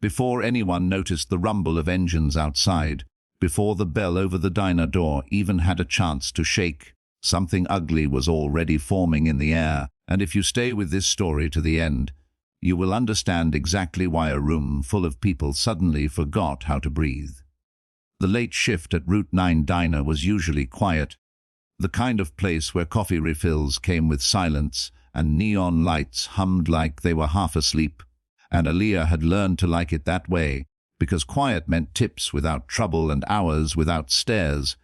Before anyone noticed the rumble of engines outside, before the bell over the diner door even had a chance to shake, something ugly was already forming in the air, and if you stay with this story to the end, you will understand exactly why a room full of people suddenly forgot how to breathe. The late shift at Route 9 Diner was usually quiet, the kind of place where coffee refills came with silence and neon lights hummed like they were half asleep, and Aaliyah had learned to like it that way, because quiet meant tips without trouble and hours without stares.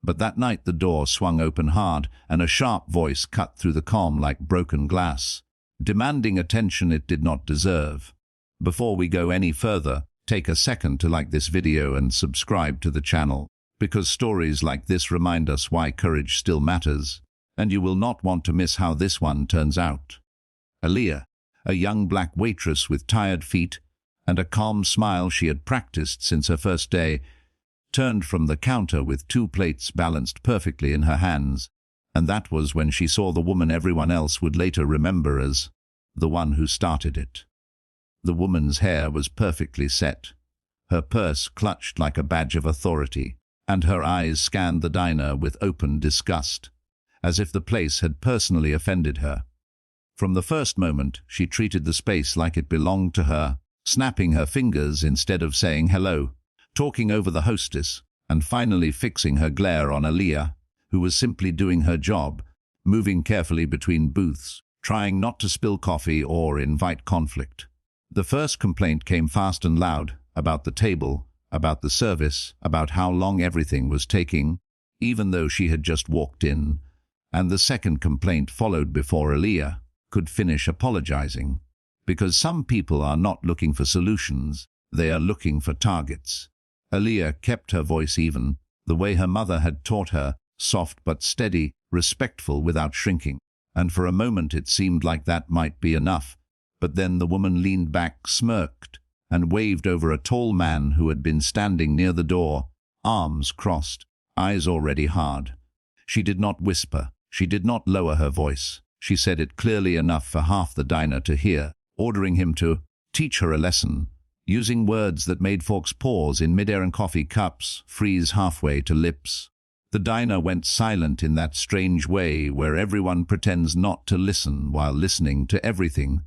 But that night the door swung open hard, and a sharp voice cut through the calm like broken glass, demanding attention it did not deserve. Before we go any further, take a second to like this video and subscribe to the channel, because stories like this remind us why courage still matters, and you will not want to miss how this one turns out. Aaliyah, a young black waitress with tired feet and a calm smile she had practiced since her first day, turned from the counter with 2 plates balanced perfectly in her hands, and that was when she saw the woman everyone else would later remember as the one who started it. The woman's hair was perfectly set, her purse clutched like a badge of authority, and her eyes scanned the diner with open disgust, as if the place had personally offended her. From the first moment, she treated the space like it belonged to her, snapping her fingers instead of saying hello, talking over the hostess, and finally fixing her glare on Aaliyah, who was simply doing her job, moving carefully between booths, trying not to spill coffee or invite conflict. The first complaint came fast and loud, about the table, about the service, about how long everything was taking, even though she had just walked in, and the second complaint followed before Aaliyah could finish apologizing, because some people are not looking for solutions, they are looking for targets. Aaliyah kept her voice even, the way her mother had taught her, soft but steady, respectful without shrinking, and for a moment it seemed like that might be enough, but then the woman leaned back, smirked, and waved over a tall man who had been standing near the door, arms crossed, eyes already hard. She did not whisper, she did not lower her voice. She said it clearly enough for half the diner to hear, ordering him to teach her a lesson, using words that made folks pause in midair and coffee cups freeze halfway to lips. The diner went silent in that strange way where everyone pretends not to listen while listening to everything,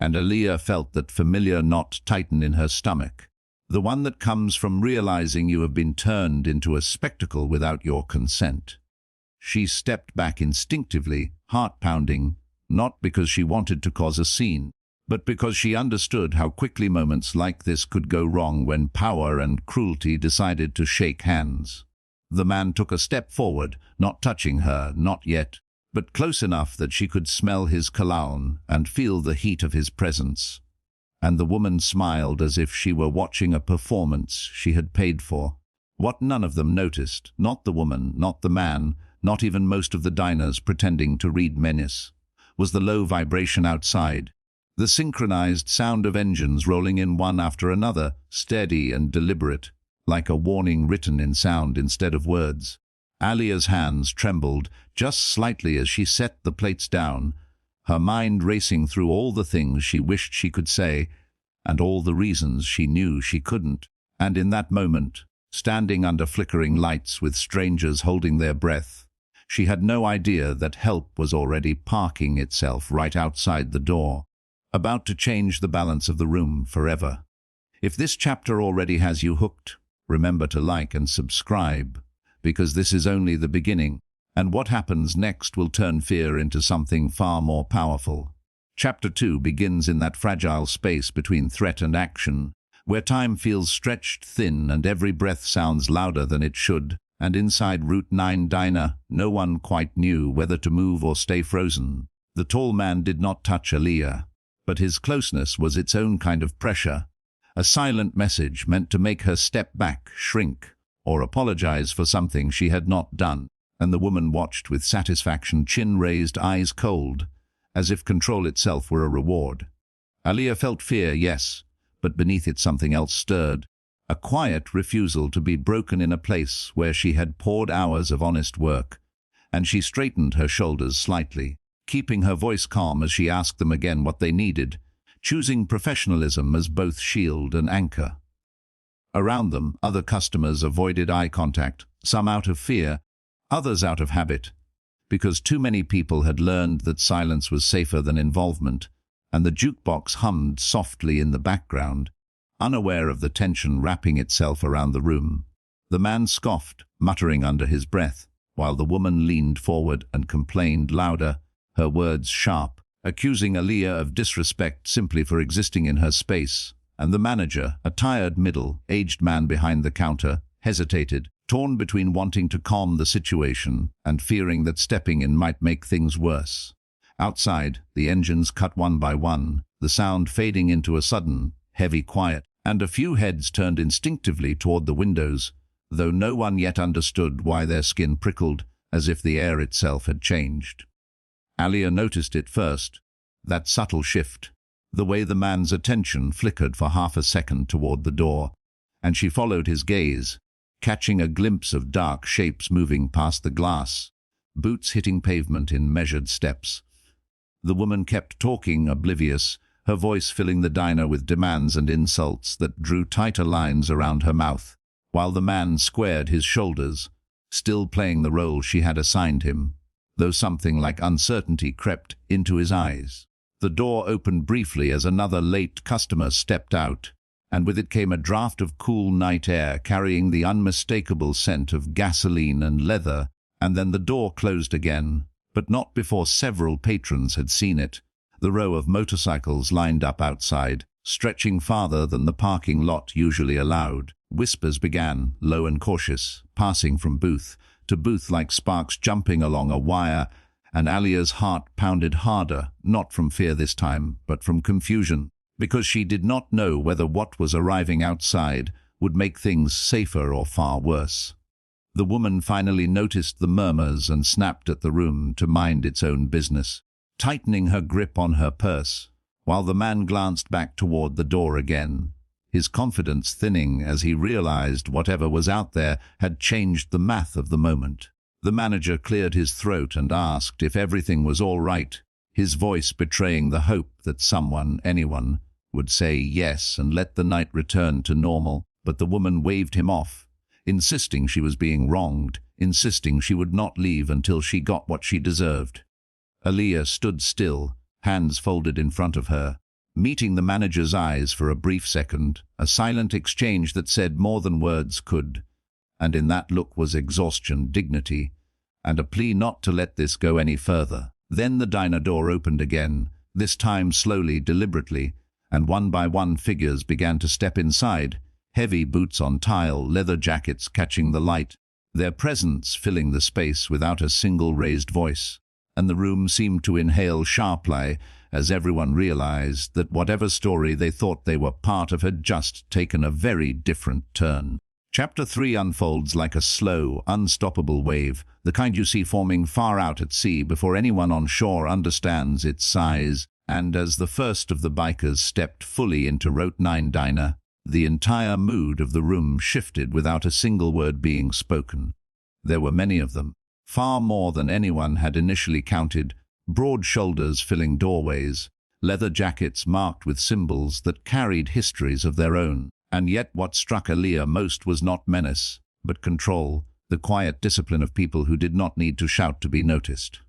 and Aaliyah felt that familiar knot tighten in her stomach, the one that comes from realizing you have been turned into a spectacle without your consent. She stepped back instinctively, heart-pounding, not because she wanted to cause a scene, but because she understood how quickly moments like this could go wrong when power and cruelty decided to shake hands. The man took a step forward, not touching her, not yet, but close enough that she could smell his cologne and feel the heat of his presence. And the woman smiled as if she were watching a performance she had paid for. What none of them noticed, not the woman, not the man, not even most of the diners pretending to read menace, was the low vibration outside, the synchronized sound of engines rolling in one after another, steady and deliberate, like a warning written in sound instead of words. Aaliyah's hands trembled just slightly as she set the plates down, her mind racing through all the things she wished she could say and all the reasons she knew she couldn't. And in that moment, standing under flickering lights with strangers holding their breath, she had no idea that help was already parking itself right outside the door, about to change the balance of the room forever. If this chapter already has you hooked, remember to like and subscribe, because this is only the beginning, and what happens next will turn fear into something far more powerful. Chapter 2 begins in that fragile space between threat and action, where time feels stretched thin and every breath sounds louder than it should, and inside Route 9 Diner, no one quite knew whether to move or stay frozen. The tall man did not touch Aaliyah, but his closeness was its own kind of pressure, a silent message meant to make her step back, shrink, or apologize for something she had not done, and the woman watched with satisfaction, chin raised, eyes cold, as if control itself were a reward. Aaliyah felt fear, yes, but beneath it something else stirred, a quiet refusal to be broken in a place where she had poured hours of honest work, and she straightened her shoulders slightly, keeping her voice calm as she asked them again what they needed, choosing professionalism as both shield and anchor. Around them, other customers avoided eye contact, some out of fear, others out of habit, because too many people had learned that silence was safer than involvement, and the jukebox hummed softly in the background, unaware of the tension wrapping itself around the room. The man scoffed, muttering under his breath, while the woman leaned forward and complained louder, her words sharp, accusing Aaliyah of disrespect simply for existing in her space. And the manager, a tired middle-aged man behind the counter, hesitated, torn between wanting to calm the situation and fearing that stepping in might make things worse. Outside, the engines cut one by one, the sound fading into a sudden, heavy quiet, and a few heads turned instinctively toward the windows, though no one yet understood why their skin prickled, as if the air itself had changed. Aaliyah noticed it first, that subtle shift, the way the man's attention flickered for half a second toward the door, and she followed his gaze, catching a glimpse of dark shapes moving past the glass, boots hitting pavement in measured steps. The woman kept talking, oblivious, her voice filling the diner with demands and insults that drew tighter lines around her mouth, while the man squared his shoulders, still playing the role she had assigned him, though something like uncertainty crept into his eyes. The door opened briefly as another late customer stepped out, and with it came a draft of cool night air carrying the unmistakable scent of gasoline and leather, and then the door closed again, but not before several patrons had seen it. The row of motorcycles lined up outside, stretching farther than the parking lot usually allowed. Whispers began, low and cautious, passing from booth to booth like sparks jumping along a wire, and Aaliyah's heart pounded harder, not from fear this time, but from confusion, because she did not know whether what was arriving outside would make things safer or far worse. The woman finally noticed the murmurs and snapped at the room to mind its own business, tightening her grip on her purse, while the man glanced back toward the door again, his confidence thinning as he realized whatever was out there had changed the math of the moment. The manager cleared his throat and asked if everything was all right, his voice betraying the hope that someone, anyone, would say yes and let the night return to normal. But the woman waved him off, insisting she was being wronged, insisting she would not leave until she got what she deserved. Aaliyah stood still, hands folded in front of her, meeting the manager's eyes for a brief second, a silent exchange that said more than words could, and in that look was exhaustion, dignity, and a plea not to let this go any further. Then the diner door opened again, this time slowly, deliberately, and one by one figures began to step inside, heavy boots on tile, leather jackets catching the light, their presence filling the space without a single raised voice. And the room seemed to inhale sharply as everyone realized that whatever story they thought they were part of had just taken a very different turn. Chapter 3 unfolds like a slow, unstoppable wave, the kind you see forming far out at sea before anyone on shore understands its size, and as the first of the bikers stepped fully into Route 9 Diner, the entire mood of the room shifted without a single word being spoken. There were many of them, far more than anyone had initially counted, broad shoulders filling doorways, leather jackets marked with symbols that carried histories of their own. And yet what struck Aaliyah most was not menace, but control, the quiet discipline of people who did not need to shout to be noticed.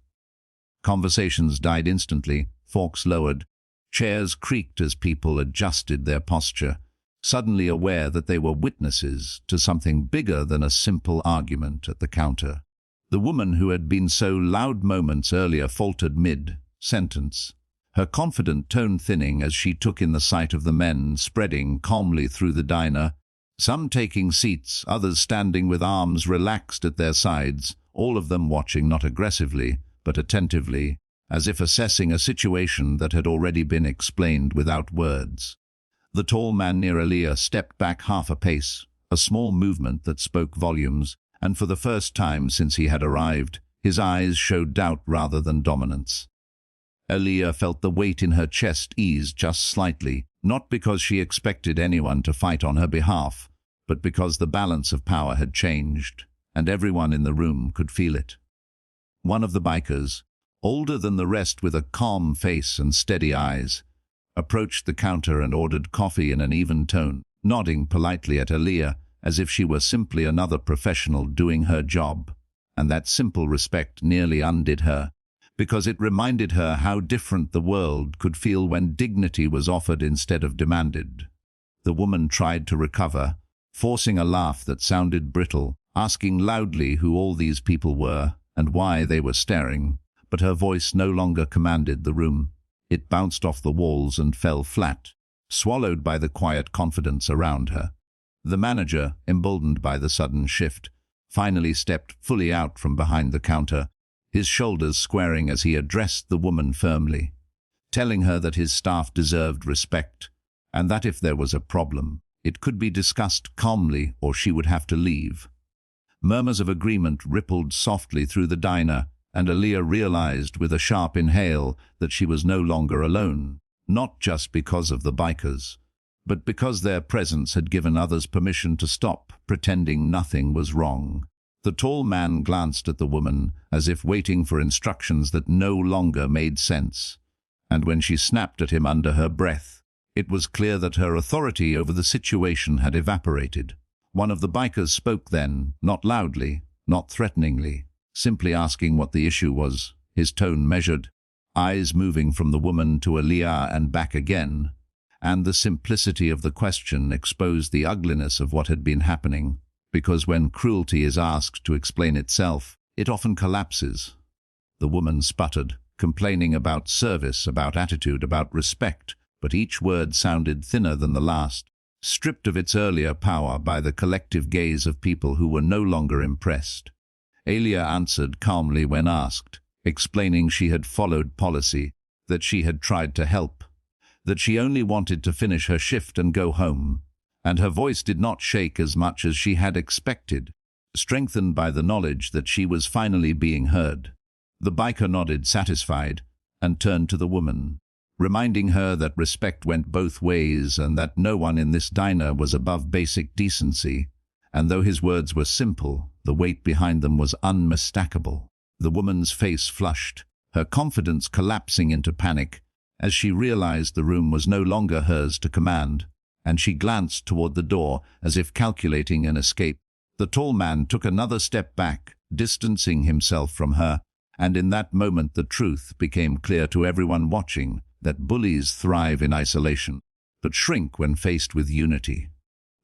Conversations died instantly, forks lowered, chairs creaked as people adjusted their posture, suddenly aware that they were witnesses to something bigger than a simple argument at the counter. The woman who had been so loud moments earlier faltered mid-sentence, her confident tone thinning as she took in the sight of the men spreading calmly through the diner, some taking seats, others standing with arms relaxed at their sides, all of them watching not aggressively, but attentively, as if assessing a situation that had already been explained without words. The tall man near Aaliyah stepped back half a pace, a small movement that spoke volumes, and for the first time since he had arrived, his eyes showed doubt rather than dominance. Aaliyah felt the weight in her chest ease just slightly, not because she expected anyone to fight on her behalf, but because the balance of power had changed, and everyone in the room could feel it. One of the bikers, older than the rest with a calm face and steady eyes, approached the counter and ordered coffee in an even tone, nodding politely at Aaliyah as if she were simply another professional doing her job. And that simple respect nearly undid her, because it reminded her how different the world could feel when dignity was offered instead of demanded. The woman tried to recover, forcing a laugh that sounded brittle, asking loudly who all these people were and why they were staring, but her voice no longer commanded the room. It bounced off the walls and fell flat, swallowed by the quiet confidence around her. The manager, emboldened by the sudden shift, finally stepped fully out from behind the counter, his shoulders squaring as he addressed the woman firmly, telling her that his staff deserved respect, and that if there was a problem, it could be discussed calmly or she would have to leave. Murmurs of agreement rippled softly through the diner, and Aaliyah realized with a sharp inhale that she was no longer alone, not just because of the bikers, but because their presence had given others permission to stop, pretending nothing was wrong. The tall man glanced at the woman, as if waiting for instructions that no longer made sense, and when she snapped at him under her breath, it was clear that her authority over the situation had evaporated. One of the bikers spoke then, not loudly, not threateningly, simply asking what the issue was, his tone measured, eyes moving from the woman to Aaliyah and back again, and the simplicity of the question exposed the ugliness of what had been happening, because when cruelty is asked to explain itself, it often collapses. The woman sputtered, complaining about service, about attitude, about respect, but each word sounded thinner than the last, stripped of its earlier power by the collective gaze of people who were no longer impressed. Aaliyah answered calmly when asked, explaining she had followed policy, that she had tried to help, that she only wanted to finish her shift and go home, and her voice did not shake as much as she had expected, strengthened by the knowledge that she was finally being heard. The biker nodded, satisfied, and turned to the woman, reminding her that respect went both ways and that no one in this diner was above basic decency, and though his words were simple, the weight behind them was unmistakable. The woman's face flushed, her confidence collapsing into panic, as she realized the room was no longer hers to command, and she glanced toward the door as if calculating an escape. The tall man took another step back, distancing himself from her, and in that moment the truth became clear to everyone watching, that bullies thrive in isolation, but shrink when faced with unity.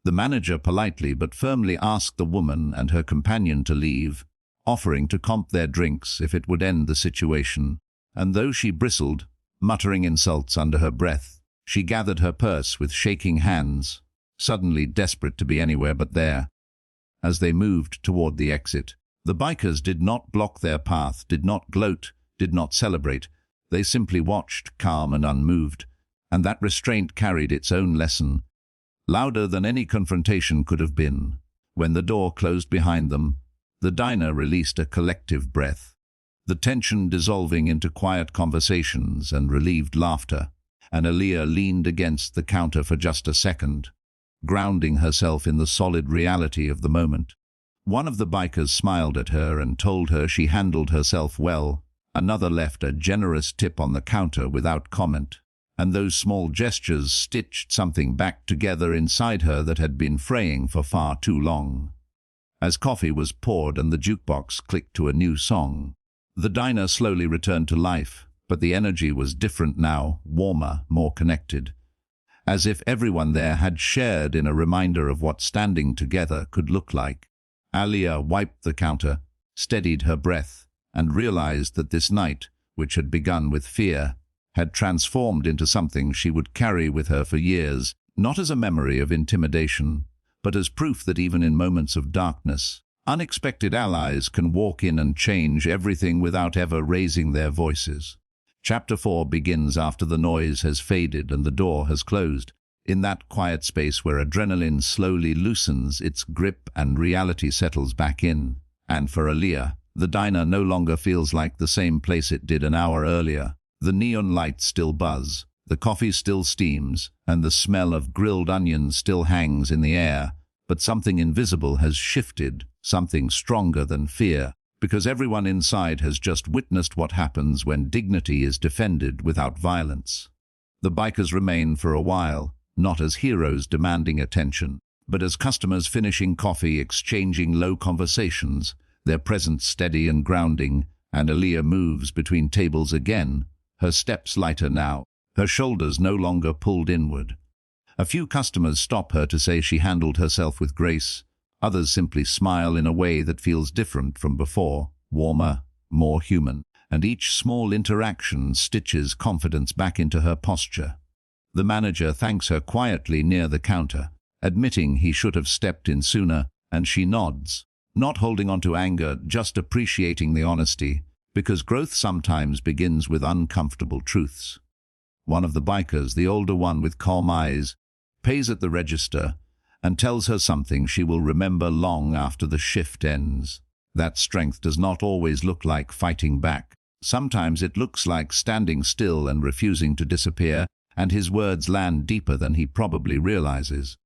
The manager politely but firmly asked the woman and her companion to leave, offering to comp their drinks if it would end the situation, and though she bristled, muttering insults under her breath, she gathered her purse with shaking hands, suddenly desperate to be anywhere but there. As they moved toward the exit, the bikers did not block their path, did not gloat, did not celebrate. They simply watched, calm and unmoved, and that restraint carried its own lesson, louder than any confrontation could have been. When the door closed behind them, the diner released a collective breath, the tension dissolving into quiet conversations and relieved laughter, and Aaliyah leaned against the counter for just a second, grounding herself in the solid reality of the moment. One of the bikers smiled at her and told her she handled herself well. Another left a generous tip on the counter without comment, and those small gestures stitched something back together inside her that had been fraying for far too long. As coffee was poured and the jukebox clicked to a new song, the diner slowly returned to life, but the energy was different now, warmer, more connected, as if everyone there had shared in a reminder of what standing together could look like. Aaliyah wiped the counter, steadied her breath, and realized that this night, which had begun with fear, had transformed into something she would carry with her for years, not as a memory of intimidation, but as proof that even in moments of darkness, unexpected allies can walk in and change everything without ever raising their voices. Chapter 4 begins after the noise has faded and the door has closed, in that quiet space where adrenaline slowly loosens its grip and reality settles back in. And for Aaliyah, the diner no longer feels like the same place it did an hour earlier. The neon lights still buzz, the coffee still steams, and the smell of grilled onions still hangs in the air, but something invisible has shifted, something stronger than fear, because everyone inside has just witnessed what happens when dignity is defended without violence. The bikers remain for a while, not as heroes demanding attention, but as customers finishing coffee, exchanging low conversations, their presence steady and grounding, and Aaliyah moves between tables again, her steps lighter now, her shoulders no longer pulled inward. A few customers stop her to say she handled herself with grace. Others simply smile in a way that feels different from before, warmer, more human, and each small interaction stitches confidence back into her posture. The manager thanks her quietly near the counter, admitting he should have stepped in sooner, and she nods, not holding on to anger, just appreciating the honesty, because growth sometimes begins with uncomfortable truths. One of the bikers, the older one with calm eyes, pays at the register and tells her something she will remember long after the shift ends. That strength does not always look like fighting back. Sometimes it looks like standing still and refusing to disappear, and his words land deeper than he probably realizes.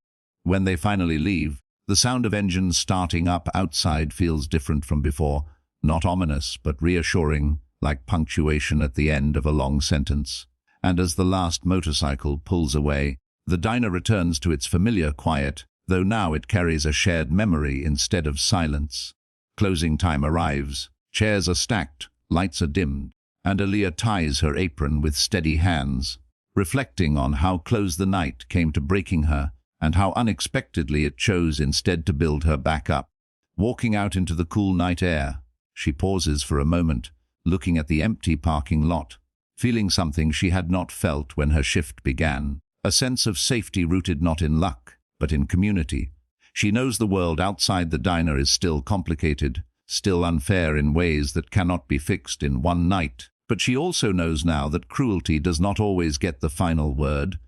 When they finally leave, the sound of engines starting up outside feels different from before, not ominous but reassuring, like punctuation at the end of a long sentence. And as the last motorcycle pulls away, the diner returns to its familiar quiet, though now it carries a shared memory instead of silence. Closing time arrives, chairs are stacked, lights are dimmed, and Aaliyah ties her apron with steady hands, reflecting on how close the night came to breaking her, and how unexpectedly it chose instead to build her back up. Walking out into the cool night air, she pauses for a moment, looking at the empty parking lot, feeling something she had not felt when her shift began. A sense of safety rooted not in luck, but in community. She knows the world outside the diner is still complicated, still unfair in ways that cannot be fixed in one night. But she also knows now that cruelty does not always get the final word,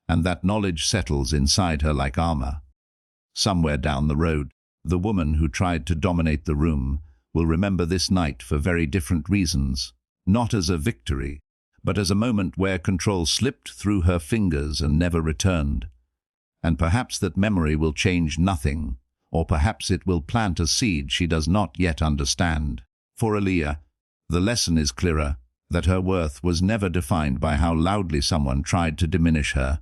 and that knowledge settles inside her like armor. Somewhere down the road, the woman who tried to dominate the room will remember this night for very different reasons, not as a victory, but as a moment where control slipped through her fingers and never returned. And perhaps that memory will change nothing, or perhaps it will plant a seed she does not yet understand. For Aaliyah, the lesson is clearer, that her worth was never defined by how loudly someone tried to diminish her,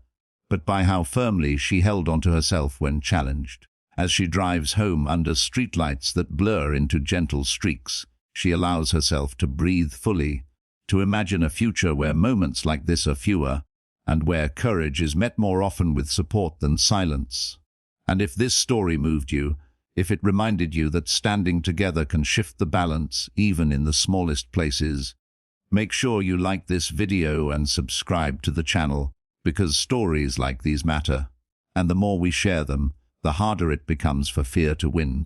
but by how firmly she held onto herself when challenged. As she drives home under streetlights that blur into gentle streaks, she allows herself to breathe fully, to imagine a future where moments like this are fewer, and where courage is met more often with support than silence. And if this story moved you, if it reminded you that standing together can shift the balance even in the smallest places, make sure you like this video and subscribe to the channel, because stories like these matter, and the more we share them, the harder it becomes for fear to win.